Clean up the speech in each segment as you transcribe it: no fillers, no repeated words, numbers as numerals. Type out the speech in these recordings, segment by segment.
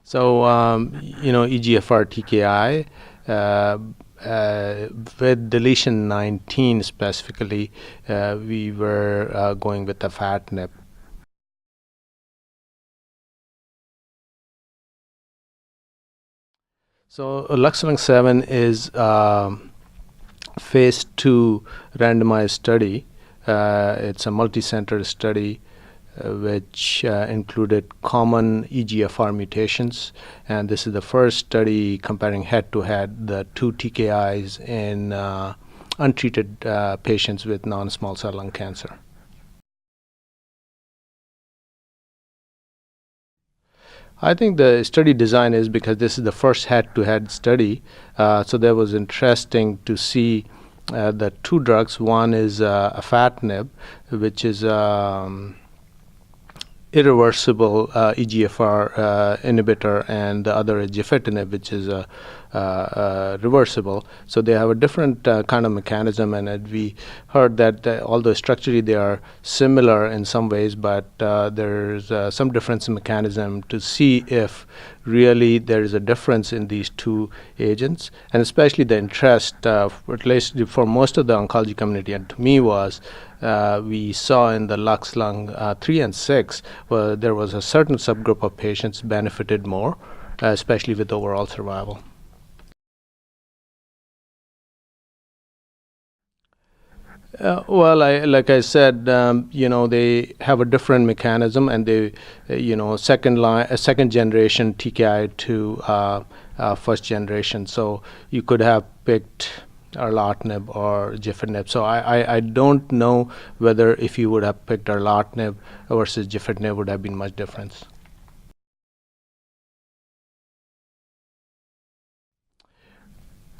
So, EGFR TKI with deletion 19 specifically, we were going with afatinib. So, LUX-Lung 7 is phase 2 randomized study. It's a multi-center study which included common EGFR mutations, and this is the first study comparing head-to-head the two TKIs in untreated patients with non-small cell lung cancer. I think the study design is because this is the first head-to-head study, so that was interesting to see the two drugs. One is afatinib, which is irreversible EGFR inhibitor, and the other is gefitinib, which is reversible. So they have a different kind of mechanism, and we heard that although structurally they are similar in some ways, but there's some difference in mechanism to see if really there is a difference in these two agents, and especially the interest, at least for most of the oncology community, and to me was we saw in the LUX-Lung 3 and 6, where there was a certain subgroup of patients benefited more, especially with overall survival. Well, like I said, they have a different mechanism, and they, second generation TKI to first generation. So you could have picked erlotinib or gefitinib. So I don't know whether if you would have picked erlotinib versus gefitinib would have been much difference.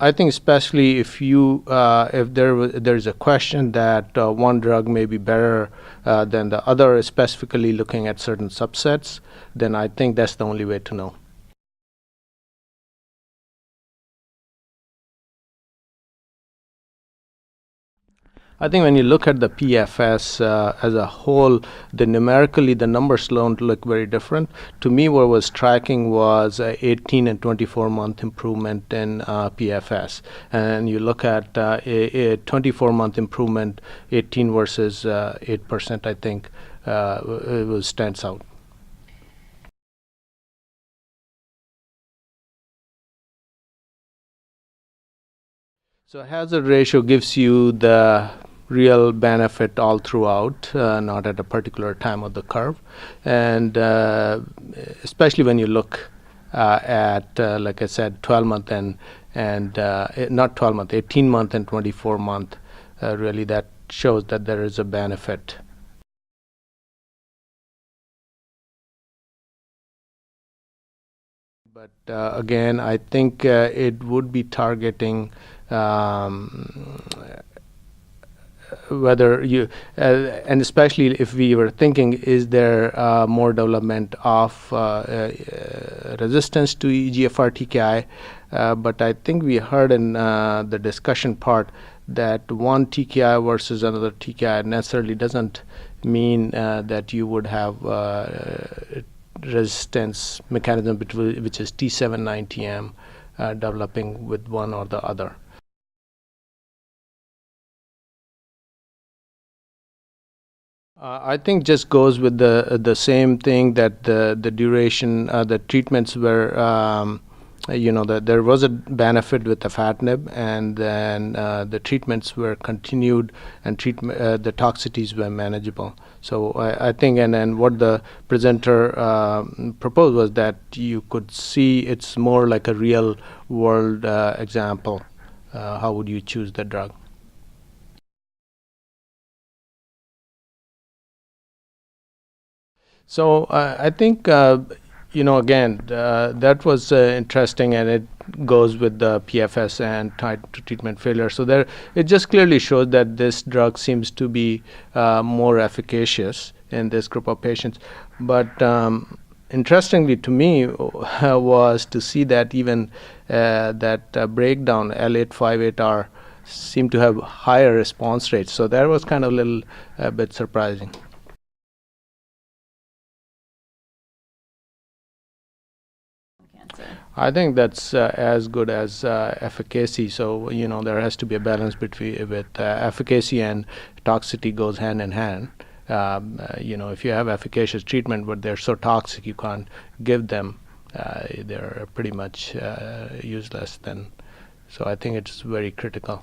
I think especially if there is a question that one drug may be better than the other, specifically looking at certain subsets, then I think that's the only way to know. I think when you look at the PFS as a whole, numerically the numbers don't look very different. To me, what was striking was 18 and 24-month improvement in PFS. And you look at a 24-month improvement, 18 versus 8%, I think it stands out. So hazard ratio gives you the real benefit all throughout, not at a particular time of the curve. And especially when you look at, like I said, 12-month and not 12-month, 18-month and 24-month, really that shows that there is a benefit. But again, I think it would be targeting whether you, and especially if we were thinking, is there more development of resistance to EGFR TKI? But I think we heard in the discussion part that one TKI versus another TKI necessarily doesn't mean that you would have resistance mechanism which is T790M developing with one or the other. I think just goes with the same thing that the duration, the treatments were, that there was a benefit with afatinib, and then the treatments were continued, and the toxicities were manageable. So I think, and then what the presenter proposed was that you could see it's more like a real world example. How would you choose the drug? So I think, again, that was interesting, and it goes with the PFS and tied to treatment failure. So it just clearly shows that this drug seems to be more efficacious in this group of patients. But interestingly to me was to see that even that breakdown, L858R, seemed to have higher response rates. So that was kind of a bit surprising. I think that's as good as efficacy. So there has to be a balance between with efficacy and toxicity goes hand in hand. If you have efficacious treatment but they're so toxic you can't give them, they're pretty much useless then. So I think it's very critical.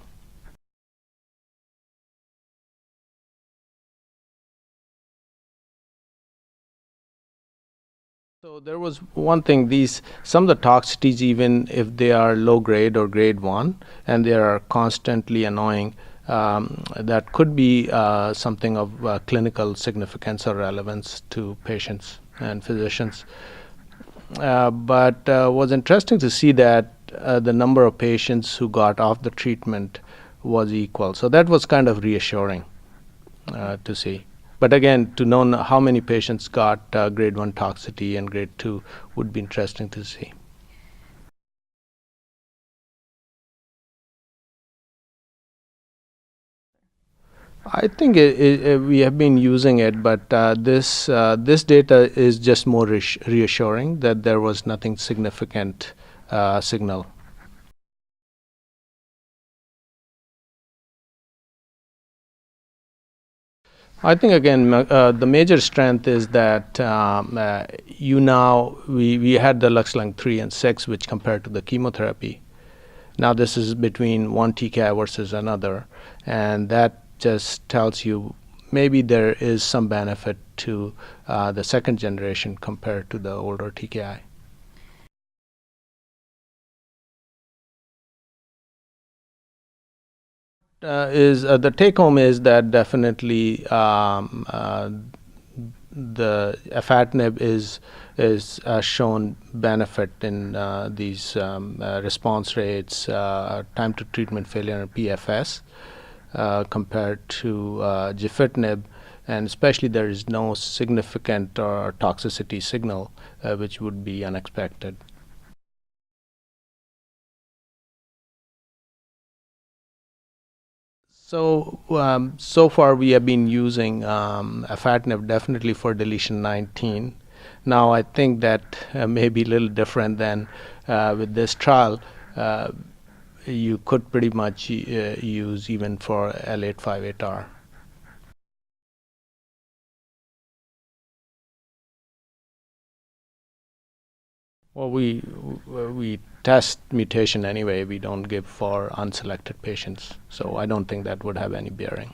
So there was one thing, some of the toxicities, even if they are low grade or grade 1 and they are constantly annoying, that could be something of clinical significance or relevance to patients and physicians. But was interesting to see that the number of patients who got off the treatment was equal. So that was kind of reassuring to see. But again, to know how many patients got grade 1 toxicity and grade 2 would be interesting to see. I think we have been using it, but this data is just more reassuring that there was nothing significant signal. I think again the major strength is that we had the LUX-Lung 3 and 6, which compared to the chemotherapy. Now this is between one TKI versus another, and that just tells you maybe there is some benefit to the second generation compared to the older TKI. The take home is that definitely the afatinib is shown benefit in these response rates, time to treatment failure, and PFS compared to gefitinib, and especially there is no significant or toxicity signal, which would be unexpected. So so far we have been using afatinib definitely for deletion 19. Now I think that may be a little different than with this trial. You could pretty much use even for L858R. Well, we test mutation anyway. We don't give for unselected patients, so I don't think that would have any bearing.